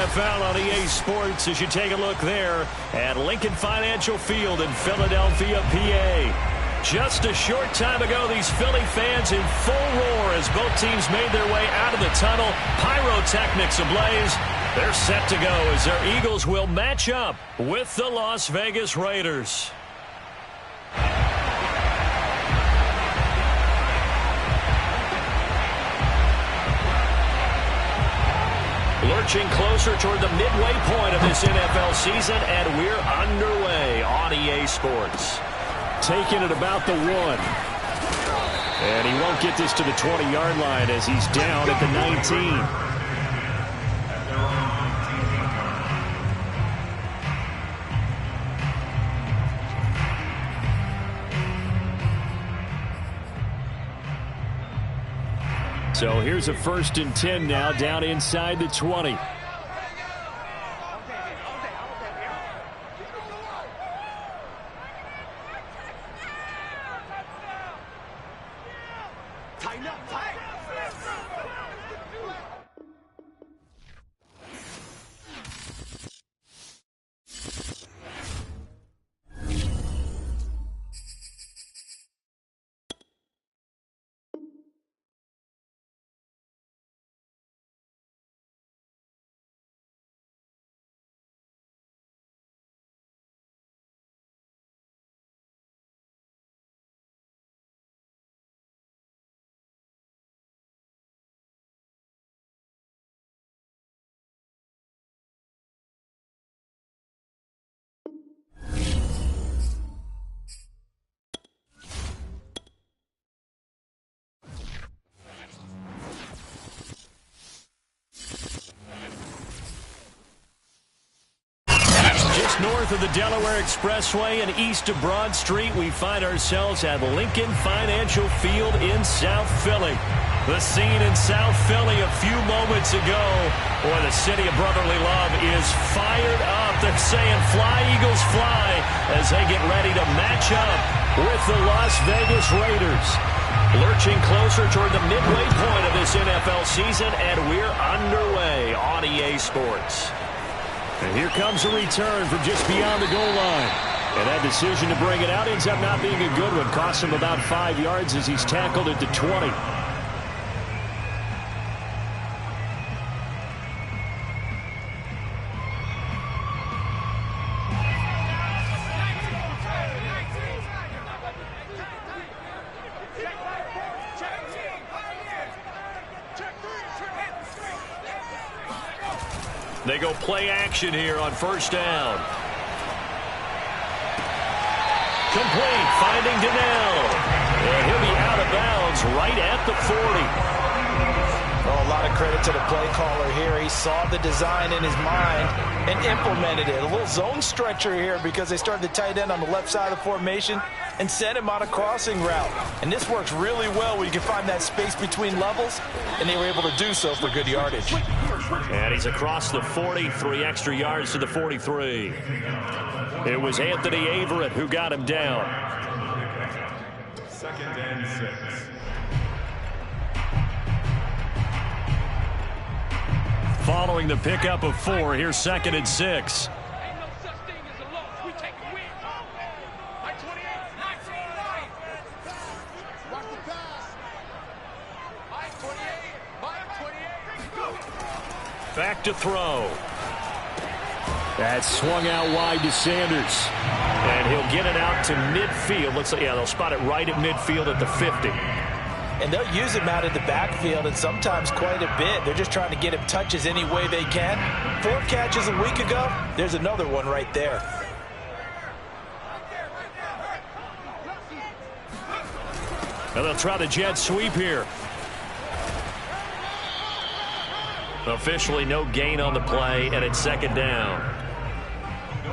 NFL on EA Sports as you take a look there at Lincoln Financial Field in Philadelphia, PA. Just a short time ago, these Philly fans in full roar as both teams made their way out of the tunnel. Pyrotechnics ablaze. They're set to go as their Eagles will match up with the Las Vegas Raiders. Lurching closer toward the midway point of this NFL season, and we're underway on EA Sports. Taking it about the 1. And he won't get this to the 20-yard line as he's down at the 19. So here's a 1st and 10 now, down inside the 20. North of the Delaware Expressway and east of Broad Street, we find ourselves at Lincoln Financial Field in South Philly. The scene in South Philly a few moments ago, where the city of brotherly love is fired up. They're saying, "Fly, Eagles, fly," as they get ready to match up with the Las Vegas Raiders. Lurching closer toward the midway point of this NFL season, and we're underway on EA Sports. And here comes a return from just beyond the goal line. And that decision to bring it out ends up not being a good one. Costs him about 5 yards as he's tackled at the 20. They go play action here on 1st down. Complete, finding Donnell. And he'll be out of bounds right at the 40. Oh, a lot of credit to the play caller here. He saw the design in his mind and implemented it. A little zone stretcher here because they started the tight end on the left side of the formation and sent him on a crossing route. And this works really well when you can find that space between levels, and they were able to do so for good yardage. And he's across the 40, 3 extra yards to the 43. It was Anthony Averett who got him down. 2nd and 6. Following the pickup of 4, here's 2nd and 6. Back to throw. That's swung out wide to Sanders. And he'll get it out to midfield. Looks like, yeah, they'll spot it right at midfield at the 50. And they'll use him out of the backfield, and sometimes quite a bit. They're just trying to get him touches any way they can. 4 catches a week ago. There's another one right there. And they'll try the jet sweep here. Officially no gain on the play, and it's 2nd down.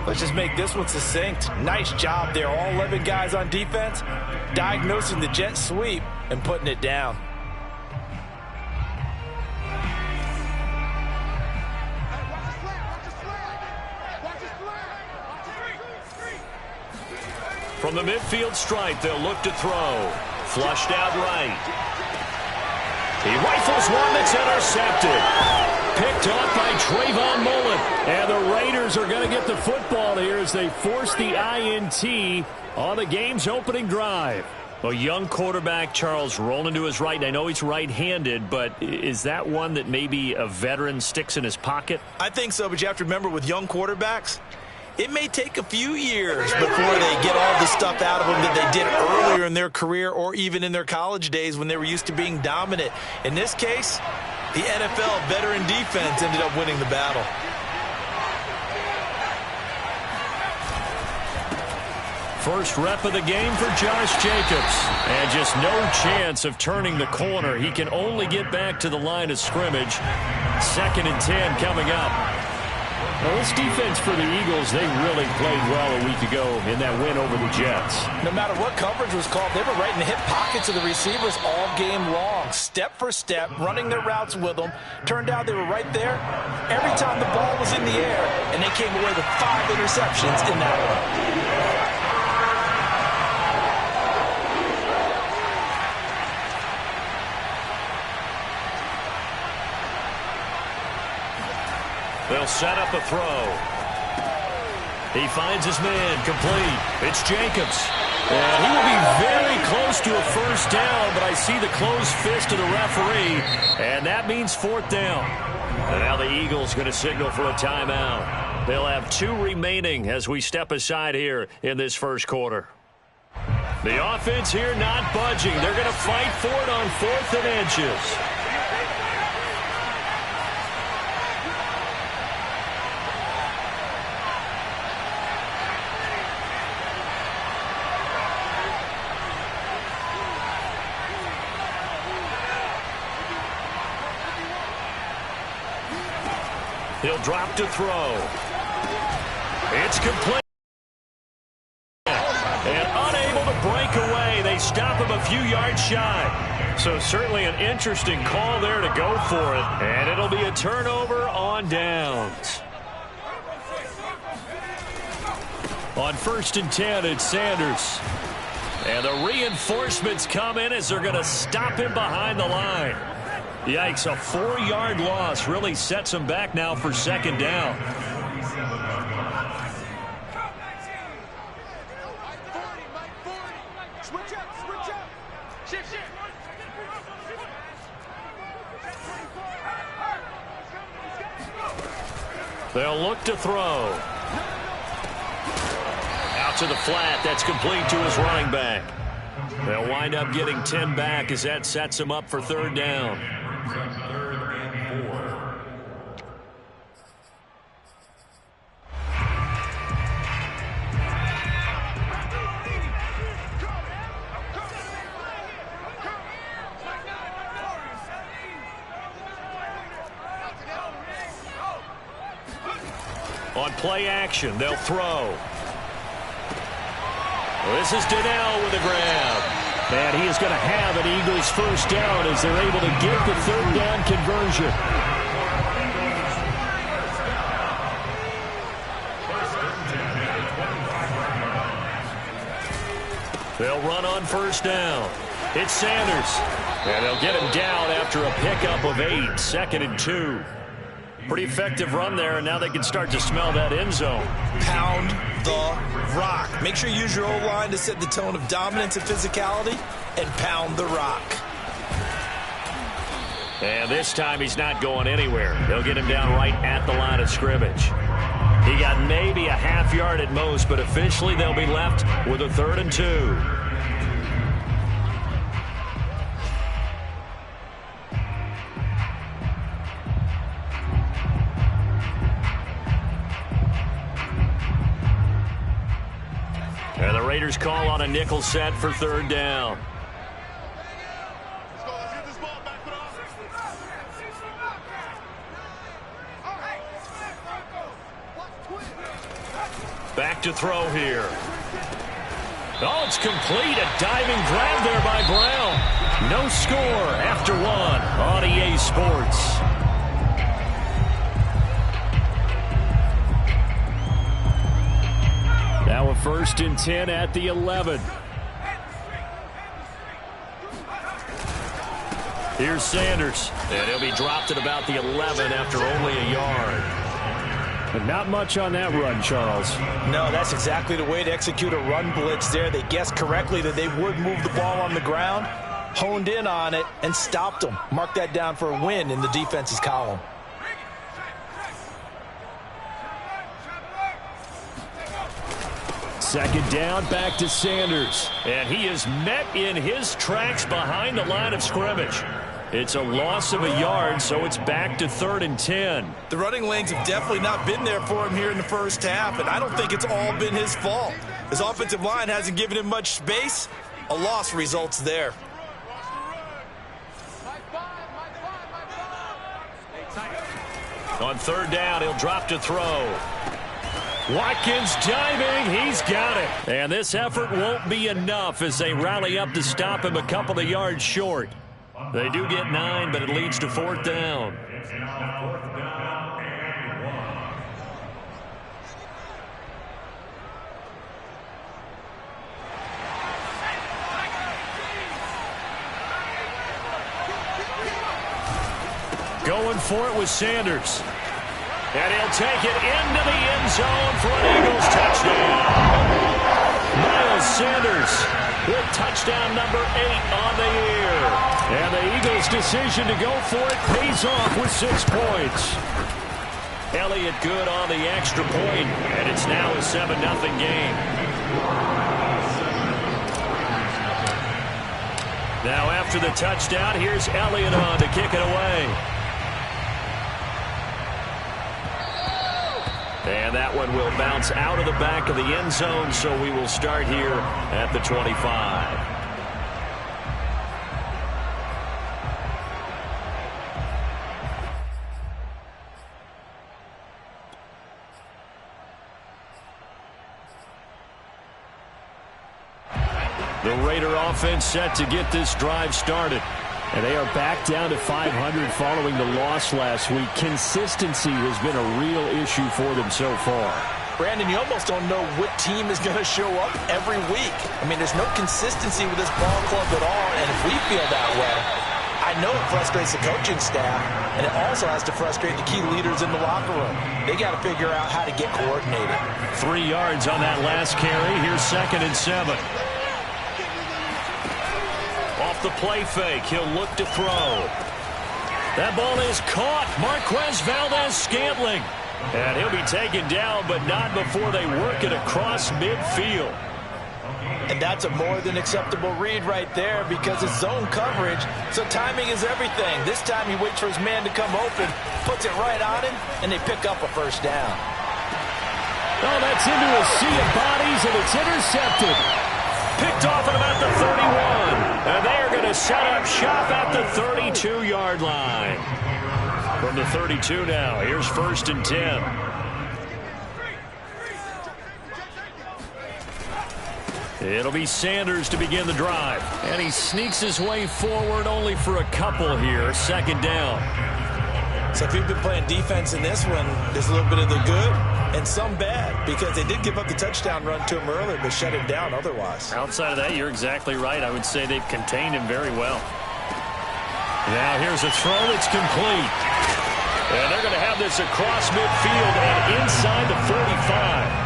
Let's just make this one succinct. Nice job there. All 11 guys on defense diagnosing the jet sweep and putting it down. From the midfield stripe, they'll look to throw. Flushed out right. He rifles one that's intercepted. picked off by Trayvon Mullen. And the Raiders are going to get the football here as they force the INT on the game's opening drive. A young quarterback, Charles, rolling to his right. I know he's right-handed, but is that one that maybe a veteran sticks in his pocket? I think so, but you have to remember with young quarterbacks, it may take a few years before they get all the stuff out of them that they did earlier in their career or even in their college days when they were used to being dominant. In this case, the NFL veteran defense ended up winning the battle. First rep of the game for Josh Jacobs. And just no chance of turning the corner. He can only get back to the line of scrimmage. 2nd and 10 coming up. Well, this defense for the Eagles, they really played well a week ago in that win over the Jets. No matter what coverage was called, they were right in the hip pockets of the receivers all game long. Step for step, running their routes with them. Turned out they were right there every time the ball was in the air, and they came away with 5 interceptions in that one. They'll set up a throw. He finds his man, complete. It's Jacobs. And he will be very close to a first down, but I see the closed fist of the referee, and that means 4th down. And now the Eagles going to signal for a timeout. They'll have 2 remaining as we step aside here in this first quarter. The offense here not budging. They're going to fight for it on 4th and inches. He'll drop to throw. It's complete. And unable to break away. They stop him a few yards shy. So certainly an interesting call there to go for it. And it'll be a turnover on downs. On 1st and 10, it's Sanders. And the reinforcements come in as they're going to stop him behind the line. Yikes, a 4-yard loss really sets him back now for 2nd down. They'll look to throw. Out to the flat. That's complete to his running back. They'll wind up getting 10 back as that sets him up for 3rd down. On play action, they'll throw. This is Donnell with a grab. And he is going to have an Eagles first down as they're able to get the 3rd down conversion. They'll run on 1st down. It's Sanders. And they'll get him down after a pickup of 8, 2nd and 2. Pretty effective run there, and now they can start to smell that end zone. Pound the rock. Make sure you use your O-line to set the tone of dominance and physicality, and pound the rock. And this time he's not going anywhere. They'll get him down right at the line of scrimmage. He got maybe a half yard at most, but officially they'll be left with a 3rd and 2. And the Raiders call on a nickel set for 3rd down. Back to throw here. Oh, it's complete. A diving grab there by Brown. No score after 1 on EA Sports. Now a 1st and 10 at the 11. Here's Sanders, and he'll be dropped at about the 11 after only a yard. But not much on that run, Charles. No, that's exactly the way to execute a run blitz there. They guessed correctly that they would move the ball on the ground, honed in on it, and stopped them. Mark that down for a win in the defense's column. Second down, back to Sanders. And he is met in his tracks behind the line of scrimmage. It's a loss of a yard, so it's back to 3rd and 10. The running lanes have definitely not been there for him here in the first half, and I don't think it's all been his fault. His offensive line hasn't given him much space. A loss results there. On 3rd down, he'll drop to throw. Watkins diving, he's got it. And this effort won't be enough as they rally up to stop him a couple of yards short. They do get 9, but it leads to 4th down. Going for it with Sanders. And he'll take it into the end zone for an Eagles touchdown. Miles Sanders with touchdown number 8 on the year. And the Eagles' decision to go for it pays off with 6 points. Elliott good on the extra point, and it's now a 7-0 game. Now after the touchdown, here's Elliott on to kick it away. And that one will bounce out of the back of the end zone, so we will start here at the 25. The Raider offense set to get this drive started. And they are back down to 500 following the loss last week. Consistency has been a real issue for them so far. Brandon, you almost don't know what team is going to show up every week. I mean, there's no consistency with this ball club at all, and if we feel that way, I know it frustrates the coaching staff, and it also has to frustrate the key leaders in the locker room. They got to figure out how to get coordinated. 3 yards on that last carry. Here's 2nd and 7. Off the play fake, he'll look to throw. That ball is caught. Marquez Valdez-Scantling. And he'll be taken down, but not before they work it across midfield. And that's a more than acceptable read right there because it's zone coverage, so timing is everything. This time he waits for his man to come open, puts it right on him, and they pick up a first down. Oh, that's into a sea of bodies, and it's intercepted. Picked off at about the 31. And they are going to set up shop at the 32-yard line. From the 32 now, here's 1st and 10. It'll be Sanders to begin the drive. And he sneaks his way forward only for a couple here. 2nd down. So if you've been playing defense in this one, there's a little bit of the good and some bad because they did give up the touchdown run to him earlier but shut him down otherwise. Outside of that, you're exactly right. I would say they've contained him very well. Now here's a throw that's complete. And they're going to have this across midfield and inside the 45.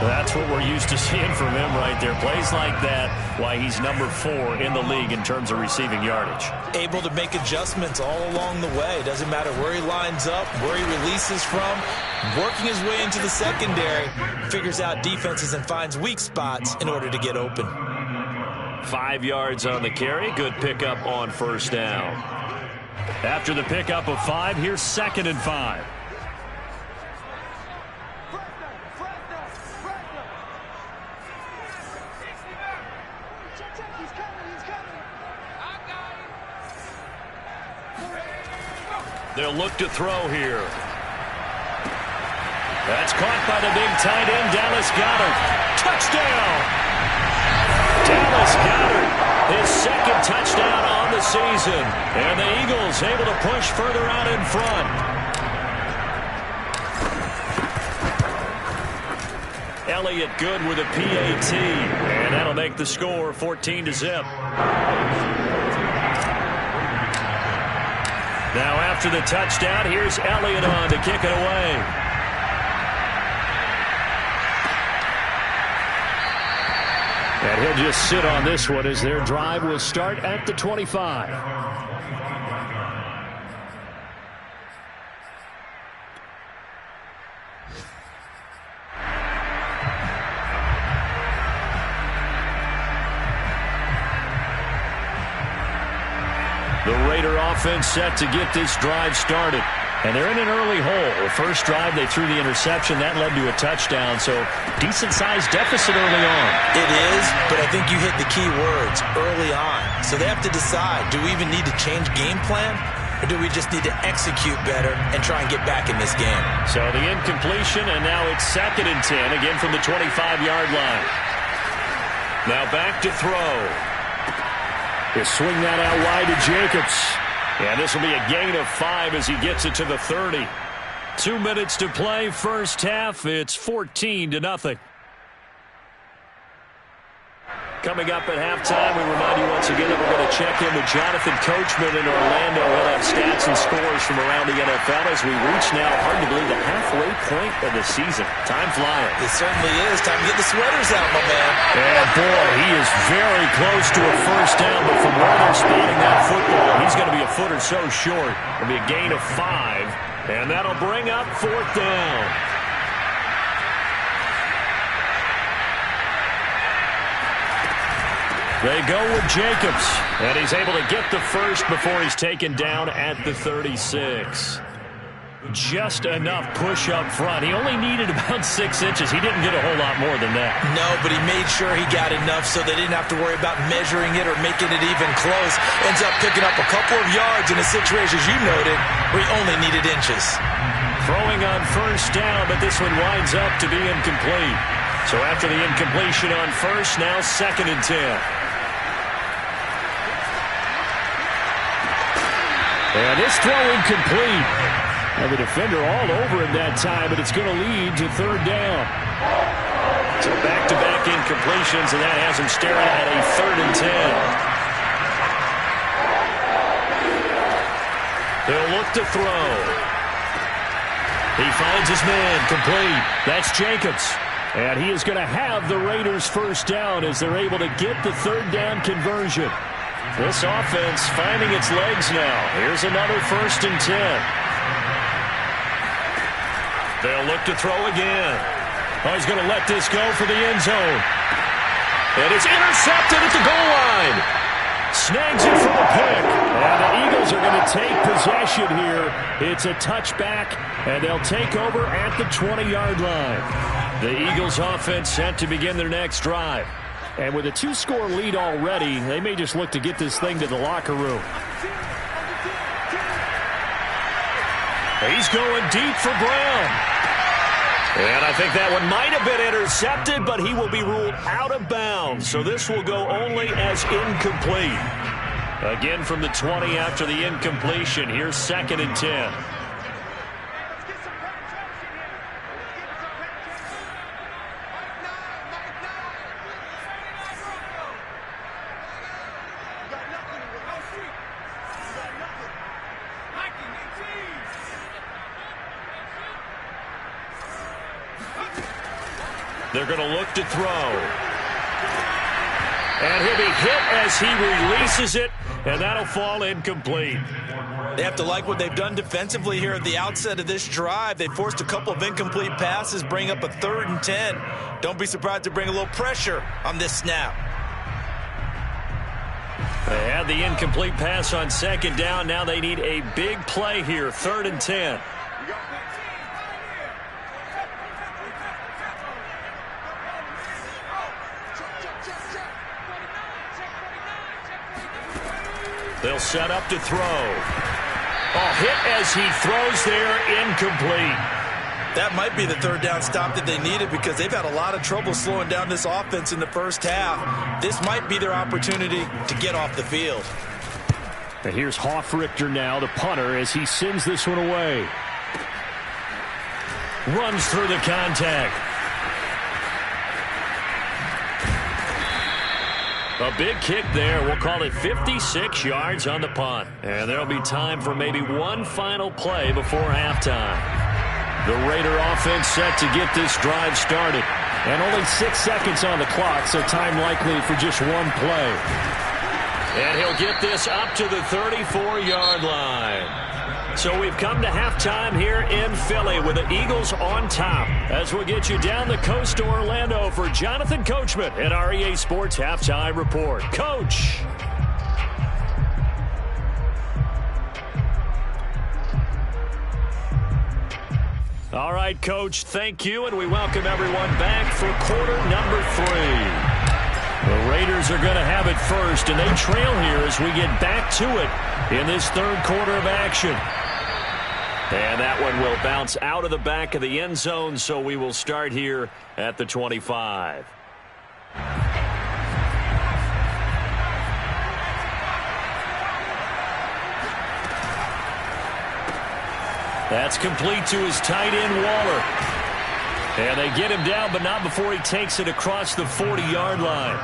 That's what we're used to seeing from him right there. Plays like that, why he's number 4 in the league in terms of receiving yardage. Able to make adjustments all along the way. Doesn't matter where he lines up, where he releases from. Working his way into the secondary, figures out defenses and finds weak spots in order to get open. 5 yards on the carry. Good pickup on 1st down. After the pickup of 5, here's 2nd and 5. They'll look to throw here. That's caught by the big tight end, Dallas Goedert. Touchdown! Dallas Goedert, his 2nd touchdown on the season. And the Eagles able to push further out in front. Elliott good with a PAT. And that'll make the score 14-0. Now after the touchdown, here's Elliott on to kick it away. And he'll just sit on this one as their drive will start at the 25. The Raider offense set to get this drive started. And they're in an early hole. The first drive, they threw the interception. That led to a touchdown, so decent-sized deficit early on. It is, but I think you hit the key words, early on. So they have to decide, do we even need to change game plan, or do we just need to execute better and try and get back in this game? So the incompletion, and now it's 2nd and 10, again from the 25-yard line. Now back to throw. He'll swing that out wide to Jacobs. And this will be a gain of 5 as he gets it to the 30. 2 minutes to play, first half. It's 14-0. Coming up at halftime, we remind you once again that we're going to check in with Jonathan Coachman in Orlando. He'll have stats and scores from around the NFL as we reach now, hard to believe, the halfway point of the season. Time flying. It certainly is. Time to get the sweaters out, my man. And boy, he is very close to a first down, but from where they're spotting that football, he's going to be a foot or so short. It'll be a gain of 5, and that'll bring up 4th down. They go with Jacobs, and he's able to get the first before he's taken down at the 36. Just enough push up front. He only needed about 6 inches. He didn't get a whole lot more than that. No, but he made sure he got enough so they didn't have to worry about measuring it or making it even close. Ends up picking up a couple of yards in a situation, as you noted, where he only needed inches. Throwing on first down, but this one winds up to be incomplete. So after the incompletion on first, now 2nd and 10. And this throw incomplete. And the defender all over him that time, but it's going to lead to 3rd down. So back-to-back incompletions, and that has him staring at a 3rd and 10. They'll look to throw. He finds his man, complete. That's Jacobs. And he is going to have the Raiders' first down as they're able to get the 3rd down conversion. This offense finding its legs now. Here's another 1st and 10. They'll look to throw again. Oh, he's going to let this go for the end zone. And it's intercepted at the goal line. Snags it for the pick. And the Eagles are going to take possession here. It's a touchback, and they'll take over at the 20-yard line. The Eagles offense set to begin their next drive. And with a 2-score lead already, they may just look to get this thing to the locker room. He's going deep for Brown. And I think that one might have been intercepted, but he will be ruled out of bounds. So this will go only as incomplete. Again from the 20 after the incompletion. Here's 2nd and 10. They're going to look to throw. And he'll be hit as he releases it, and that'll fall incomplete. They have to like what they've done defensively here at the outset of this drive. They forced a couple of incomplete passes, bring up a 3rd and 10. Don't be surprised to bring a little pressure on this snap. They had the incomplete pass on 2nd down. Now they need a big play here, 3rd and 10. They'll set up to throw. Oh, hit as he throws there, incomplete. That might be the 3rd down stop that they needed because they've had a lot of trouble slowing down this offense in the first half. This might be their opportunity to get off the field. And here's Hoffrichter now, the punter, as he sends this one away. Runs through the contact. A big kick there. We'll call it 56 yards on the punt. And there'll be time for maybe one final play before halftime. The Raider offense set to get this drive started. And only 6 seconds on the clock, so time likely for just one play. And he'll get this up to the 34-yard line. So we've come to halftime here in Philly with the Eagles on top. As we'll get you down the coast to Orlando for Jonathan Coachman at our EA Sports Halftime Report. Coach. All right, Coach, thank you, and we welcome everyone back for quarter number 3. The Raiders are going to have it first, and they trail here as we get back to it in this third quarter of action. And that one will bounce out of the back of the end zone, so we will start here at the 25. That's complete to his tight end, Waller. And they get him down, but not before he takes it across the 40-yard line.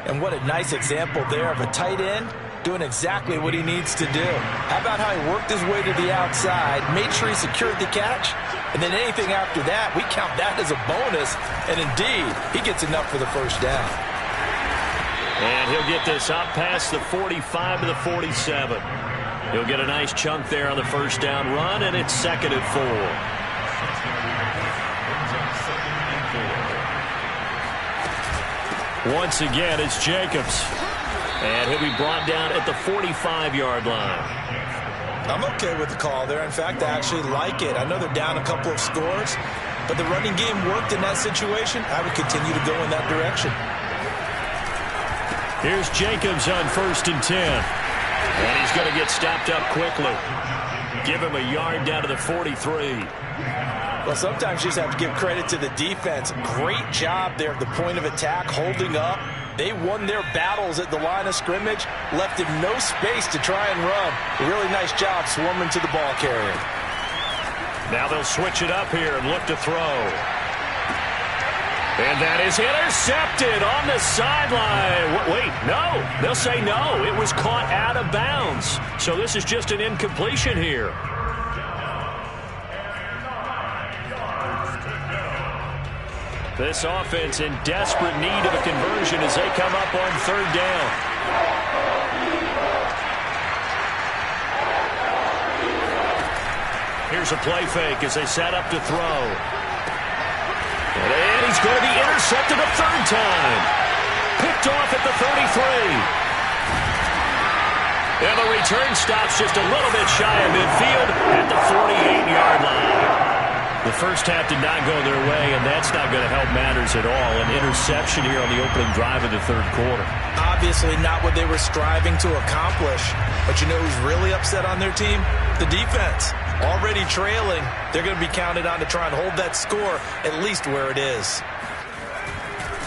And what a nice example there of a tight end doing exactly what he needs to do. How about how he worked his way to the outside, made sure he secured the catch, and then anything after that, we count that as a bonus. And indeed, he gets enough for the first down. And he'll get this up past the 45 to the 47. He'll get a nice chunk there on the first down run, and it's 2nd and 4. Once again, it's Jacobs. And he'll be brought down at the 45-yard line. I'm okay with the call there. In fact, I actually like it. I know they're down a couple of scores, but the running game worked in that situation. I would continue to go in that direction. Here's Jacobs on 1st and 10. And he's going to get stopped up quickly. Give him a yard down to the 43. Well, sometimes you just have to give credit to the defense. Great job there at the point of attack, holding up. They won their battles at the line of scrimmage, left him no space to try and run. A really nice job swarming to the ball carrier. Now they'll switch it up here and look to throw. And that is intercepted on the sideline. Wait, no. They'll say no. It was caught out of bounds. So this is just an incompletion here. This offense in desperate need of a conversion as they come up on 3rd down. Here's a play fake as they set up to throw. And he's going to be intercepted a 3rd time. Picked off at the 33. And the return stops just a little bit shy of midfield at the 48-yard line. The first half did not go their way, and that's not going to help matters at all. An interception here on the opening drive of the 3rd quarter. Obviously not what they were striving to accomplish. But you know who's really upset on their team? The defense. Already trailing, they're going to be counted on to try and hold that score at least where it is.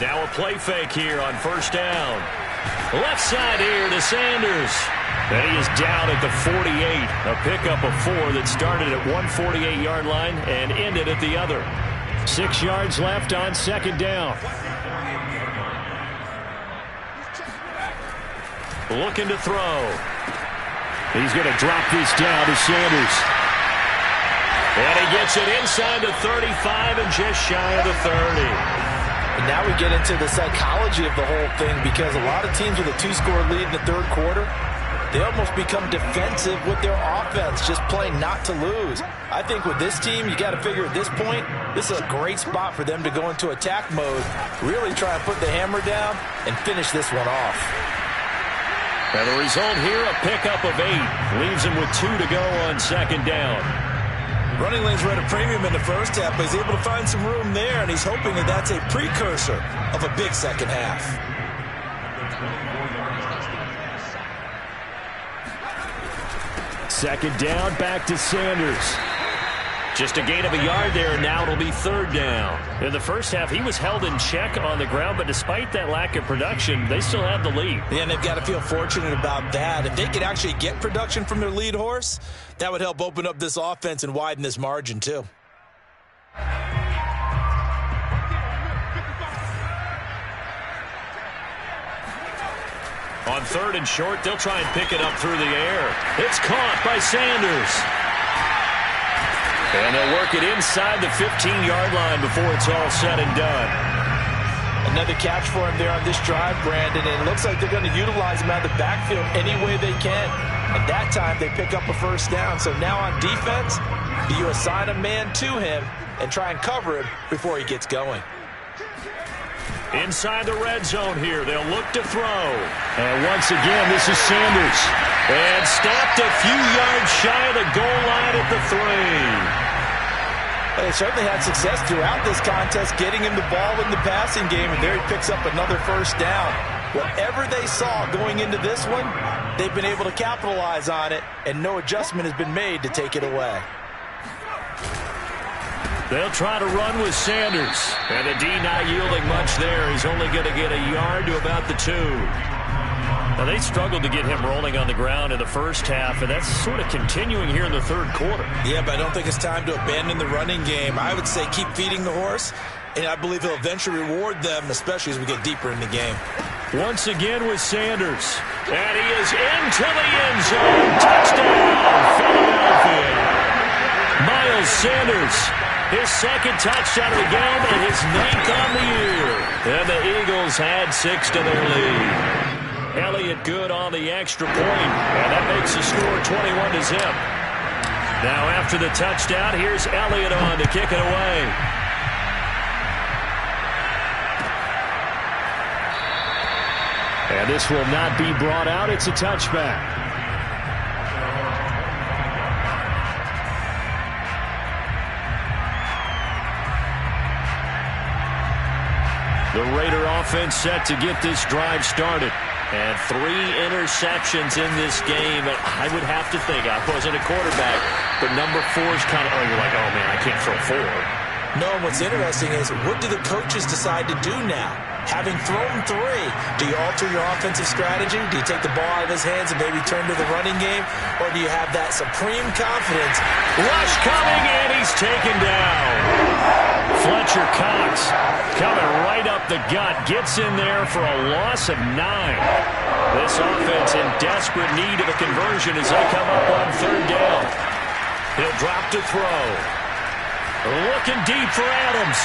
Now a play fake here on 1st down. Left side here to Sanders. And he is down at the 48. A pickup of 4 that started at 148-yard line and ended at the other. 6 yards left on 2nd down. Looking to throw. He's going to drop this down to Sanders. And he gets it inside the 35 and just shy of the 30. And now we get into the psychology of the whole thing, because a lot of teams with a 2-score lead in the 3rd quarter, they almost become defensive with their offense, just playing not to lose. I think with this team, you got to figure at this point, this is a great spot for them to go into attack mode, really try and put the hammer down and finish this one off. And the result here, a pickup of 8. Leaves him with 2 to go on 2nd down. Running lanes were at a premium in the first half, but he's able to find some room there, and he's hoping that that's a precursor of a big second half. Second down, back to Sanders. Just a gain of a yard there, and now it'll be 3rd down. In the first half, he was held in check on the ground, but despite that lack of production, they still have the lead. Yeah, and they've got to feel fortunate about that. If they could actually get production from their lead horse, that would help open up this offense and widen this margin, too. On 3rd and short, they'll try and pick it up through the air. It's caught by Sanders. And they'll work it inside the 15-yard line before it's all said and done. Another catch for him there on this drive, Brandon, and it looks like they're going to utilize him out of the backfield any way they can. And that time they pick up a first down. So now on defense, do you assign a man to him and try and cover him before he gets going? Inside the red zone here, they'll look to throw. And once again, this is Sanders. And stopped a few yards shy of the goal line at the 3. They certainly had success throughout this contest getting him the ball in the passing game, and there he picks up another first down. Whatever they saw going into this one, they've been able to capitalize on it, and no adjustment has been made to take it away. They'll try to run with Sanders. And the D not yielding much there. He's only going to get a yard to about the 2. Now, they struggled to get him rolling on the ground in the first half, and that's sort of continuing here in the 3rd quarter. Yeah, but I don't think it's time to abandon the running game. I would say keep feeding the horse, and I believe he'll eventually reward them, especially as we get deeper in the game. Once again with Sanders. And he is into the end zone. Touchdown, Philadelphia. Miles Sanders, his 2nd touchdown of the game and his 9th on the year. And the Eagles add 6 to their lead. Elliott good on the extra point, and that makes the score 21-0. Now after the touchdown, here's Elliott on to kick it away. And this will not be brought out. It's a touchback. The Raider offense set to get this drive started. And 3 interceptions in this game. I would have to think, I wasn't a quarterback, but number 4 is kind of, you're like, oh, man, I can't throw 4. No, and what's interesting is, what do the coaches decide to do now? Having thrown 3, do you alter your offensive strategy? Do you take the ball out of his hands and maybe turn to the running game? Or do you have that supreme confidence? Rush coming, and he's taken down. Fletcher Cox coming right up the gut, gets in there for a loss of 9. This offense in desperate need of a conversion as they come up on 3rd down. He'll drop to throw. Looking deep for Adams.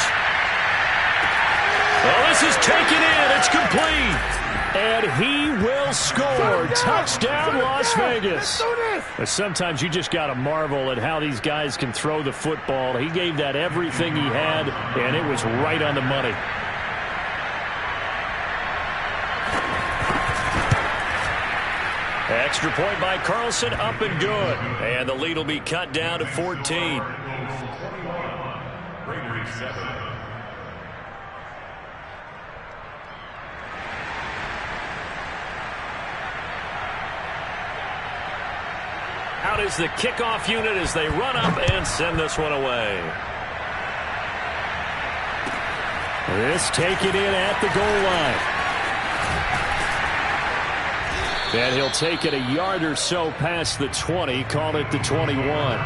Well, this is taken in. It's complete. And he will score. Touchdown, Las Vegas. But sometimes you just got to marvel at how these guys can throw the football. He gave that everything he had, and it was right on the money. Extra point by Carlson, up and good. And the lead will be cut down to 14. Out is the kickoff unit as they run up and send this one away. This take it in at the goal line. And he'll take it a yard or so past the 20, call it the 21.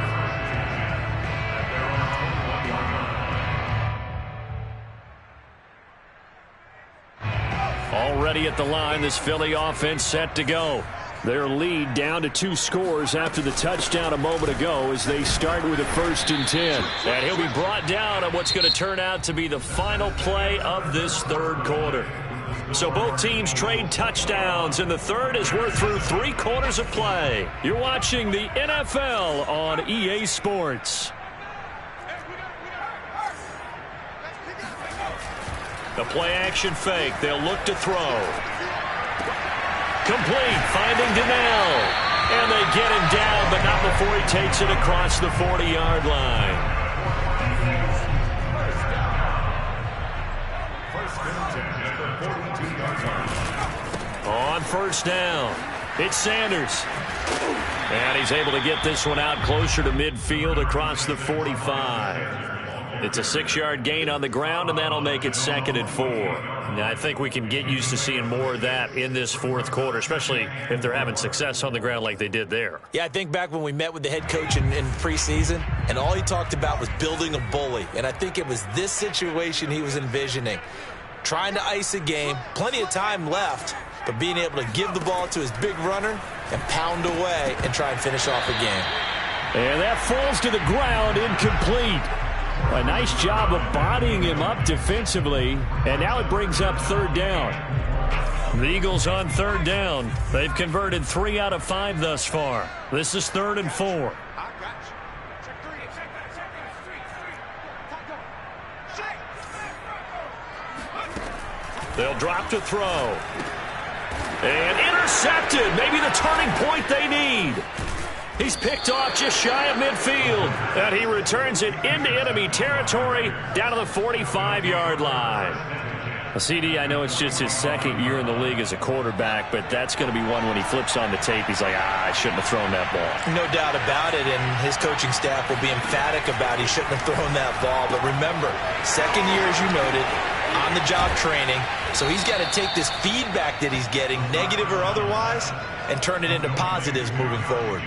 Already at the line, this Philly offense set to go. Their lead down to 2 scores after the touchdown a moment ago as they start with a 1st and 10. And he'll be brought down on what's going to turn out to be the final play of this 3rd quarter. So both teams trade touchdowns in the 3rd as we're through 3 quarters of play. You're watching the NFL on EA Sports. The play action fake. They'll look to throw. Complete, finding Donnell. And they get him down, but not before he takes it across the 40-yard line. On 1st down, it's Sanders. And he's able to get this one out closer to midfield across the 45. It's a 6-yard gain on the ground, and that'll make it 2nd and 4. Now, I think we can get used to seeing more of that in this 4th quarter, especially if they're having success on the ground like they did there. Yeah, I think back when we met with the head coach in preseason, and all he talked about was building a bully. And I think it was this situation he was envisioning. Trying to ice a game, plenty of time left, but being able to give the ball to his big runner and pound away and try and finish off the game. And that falls to the ground, incomplete. A nice job of bodying him up defensively, and now it brings up third down. The Eagles on third down. They've converted 3 out of 5 thus far. This is 3rd and 4. They'll drop to throw. And intercepted. Maybe the turning point they need. He's picked off just shy of midfield. And he returns it into enemy territory down to the 45-yard line. CD, I know it's just his 2nd year in the league as a quarterback, but that's going to be one when he flips on the tape. He's like, I shouldn't have thrown that ball. No doubt about it, and his coaching staff will be emphatic about he shouldn't have thrown that ball. But remember, 2nd year, as you noted, on-the-job training. So he's got to take this feedback that he's getting, negative or otherwise, and turn it into positives moving forward.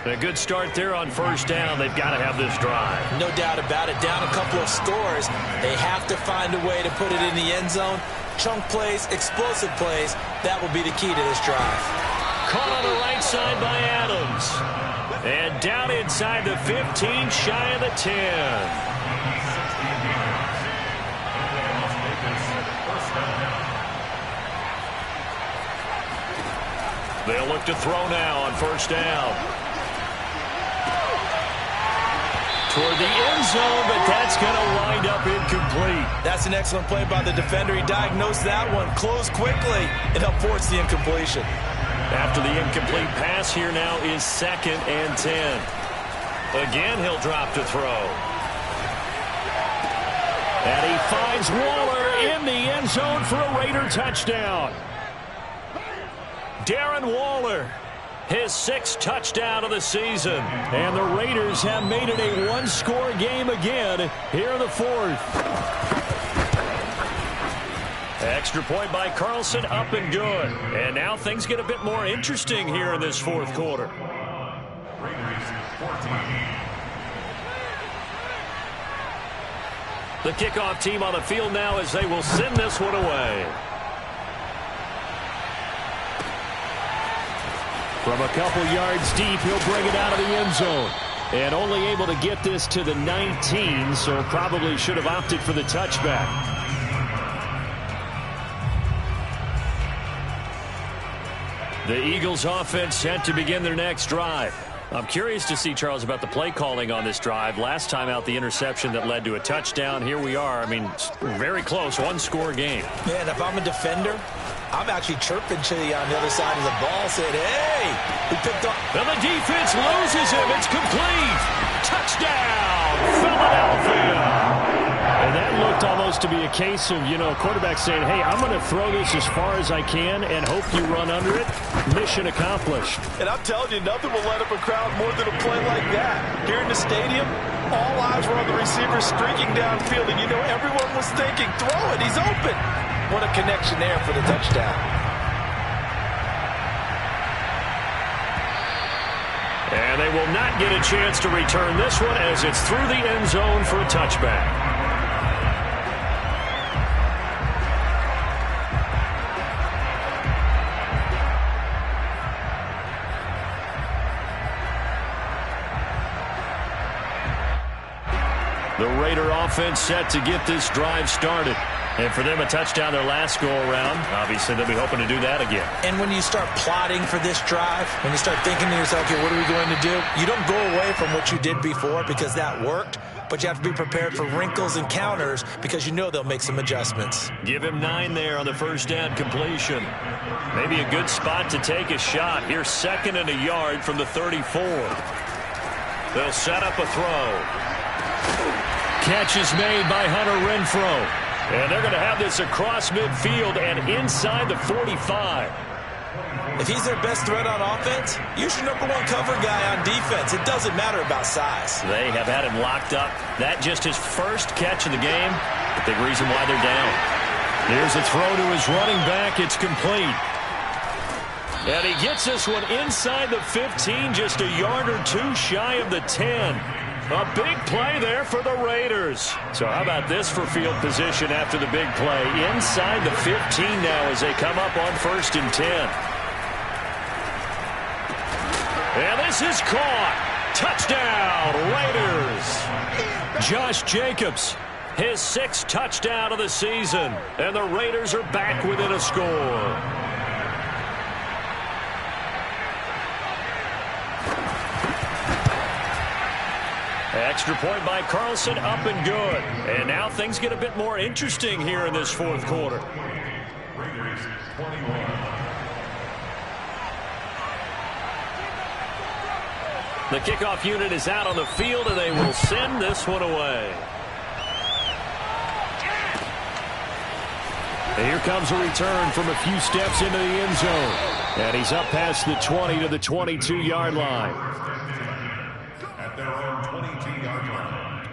A good start there on first down. They've got to have this drive. No doubt about it. Down a couple of scores. They have to find a way to put it in the end zone. Chunk plays, explosive plays. That will be the key to this drive. Caught on the right side by Adams. And down inside the 15, shy of the 10. They'll look to throw now on first down. Toward the end zone, but that's going to wind up incomplete. That's an excellent play by the defender. He diagnosed that one, closed quickly, and helped force the incompletion. After the incomplete pass, here now is 2nd and 10. Again, he'll drop to throw. And he finds Waller in the end zone for a Raider touchdown. Darren Waller, his 6th touchdown of the season. And the Raiders have made it a one-score game again here in the 4th. Extra point by Carlson, up and good. And now things get a bit more interesting here in this 4th quarter. The kickoff team on the field now as they will send this one away. From a couple yards deep, he'll bring it out of the end zone. And only able to get this to the 19, so probably should have opted for the touchback. The Eagles offense set to begin their next drive. I'm curious to see, Charles, about the play calling on this drive. Last time out, the interception that led to a touchdown. Here we are. I mean, very close, one-score game. Man, if I'm a defender, I'm actually chirping to you on the other side of the ball, saying, hey, we picked up. And the defense loses him. It's complete. Touchdown, Philadelphia. And that looked almost to be a case of, quarterback saying, hey, I'm going to throw this as far as I can and hope you run under it. Mission accomplished. And I'm telling you, nothing will light up a crowd more than a play like that. Here in the stadium, all eyes were on the receiver streaking downfield, and everyone was thinking, throw it, he's open. What a connection there for the touchdown. And they will not get a chance to return this one as it's through the end zone for a touchback. The Raider offense set to get this drive started. And for them, a touchdown their last go-around. Obviously, they'll be hoping to do that again. And when you start plotting for this drive, when you start thinking to yourself, okay, what are we going to do? You don't go away from what you did before because that worked, but you have to be prepared for wrinkles and counters because they'll make some adjustments. Give him 9 there on the first down completion. Maybe a good spot to take a shot. Here's 2nd and a yard from the 34. They'll set up a throw. Catch is made by Hunter Renfrow. And they're going to have this across midfield and inside the 45. If he's their best threat on offense, use your #1 cover guy on defense. It doesn't matter about size. They have had him locked up. That just his first catch of the game. The big reason why they're down. Here's a throw to his running back. It's complete. And he gets this one inside the 15, just a yard or two shy of the 10. A big play there for the Raiders. So how about this for field position after the big play? Inside the 15 now as they come up on 1st and 10. And this is caught. Touchdown, Raiders. Josh Jacobs, his 6th touchdown of the season. And the Raiders are back within a score. Extra point by Carlson, up and good. And now things get a bit more interesting here in this 4th quarter. Raiders 21. The kickoff unit is out on the field, and they will send this one away. And here comes a return from a few steps into the end zone. And he's up past the 20 to the 22-yard line. At their own 22-yard line.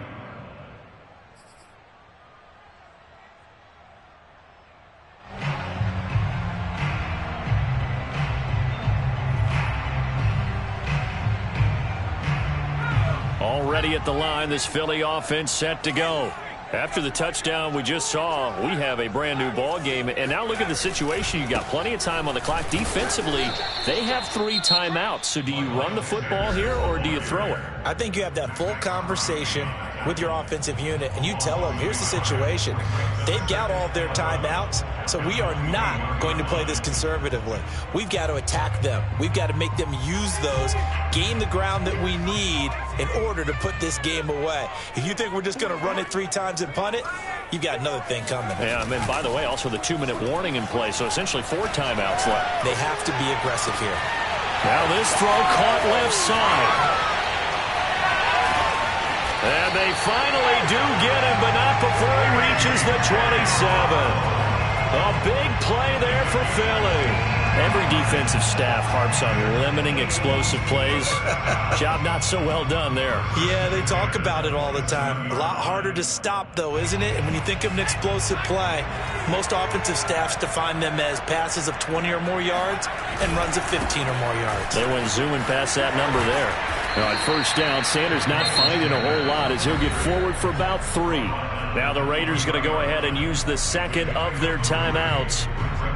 Already at the line, this Philly offense set to go. After the touchdown we just saw, we have a brand new ball game. And now look at the situation. You got plenty of time on the clock. Defensively, they have 3 timeouts. So do you run the football here or do you throw it? I think you have that full conversation with your offensive unit, and you tell them, here's the situation. They've got all of their timeouts, so we are not going to play this conservatively. We've got to attack them. We've got to make them use those, gain the ground that we need in order to put this game away. If you think we're just going to run it 3 times and punt it, you've got another thing coming. Yeah, and by the way, also the 2-minute warning in play, so essentially 4 timeouts left. They have to be aggressive here. Now this throw caught left side. And they finally do get him, but not before he reaches the 27. A big play there for Philly. Every defensive staff harps on limiting explosive plays. Job not so well done there. Yeah, they talk about it all the time. A lot harder to stop, though, isn't it? And when you think of an explosive play, most offensive staffs define them as passes of 20 or more yards and runs of 15 or more yards. They went zooming past that number there. Now on 1st down, Sanders not finding a whole lot as he'll get forward for about 3. Now the Raiders going to go ahead and use the 2nd of their timeouts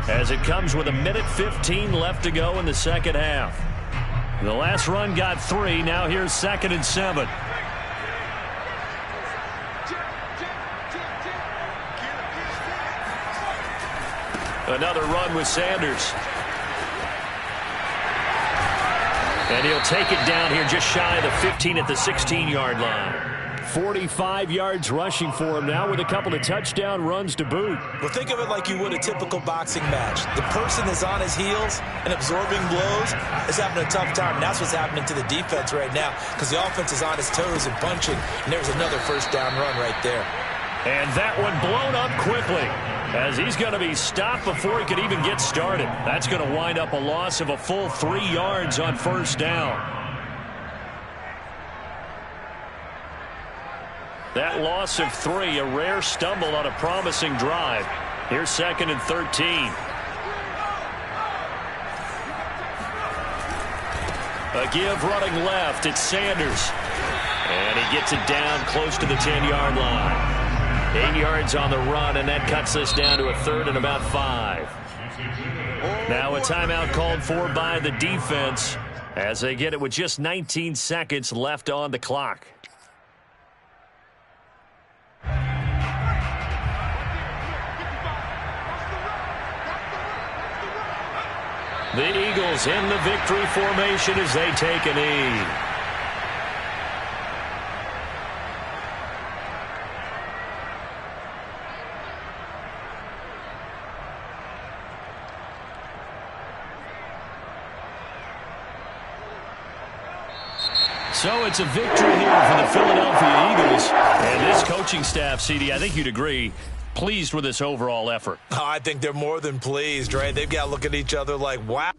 as it comes with 1:15 left to go in the 2nd half. The last run got 3. Now here's 2nd and 7. Another run with Sanders. And he'll take it down here just shy of the 15 at the 16-yard line. 45 yards rushing for him now with a couple of touchdown runs to boot. Well, think of it like you would a typical boxing match. The person is on his heels and absorbing blows is having a tough time. And that's what's happening to the defense right now because the offense is on his toes and punching. And there's another 1st down run right there. And that one blown up quickly as he's going to be stopped before he could even get started. That's going to wind up a loss of a full 3 yards on 1st down. That loss of 3, a rare stumble on a promising drive. Here's 2nd and 13. A give running left. It's Sanders. And he gets it down close to the 10-yard line. 8 yards on the run, and that cuts us down to a 3rd and about 5. Now a timeout called for by the defense as they get it with just 19 seconds left on the clock. The Eagles in the victory formation as they take a knee. So it's a victory here for the Philadelphia Eagles. And this coaching staff, CD, I think you'd agree, pleased with this overall effort. Oh, I think they're more than pleased, right? They've got to look at each other like, wow.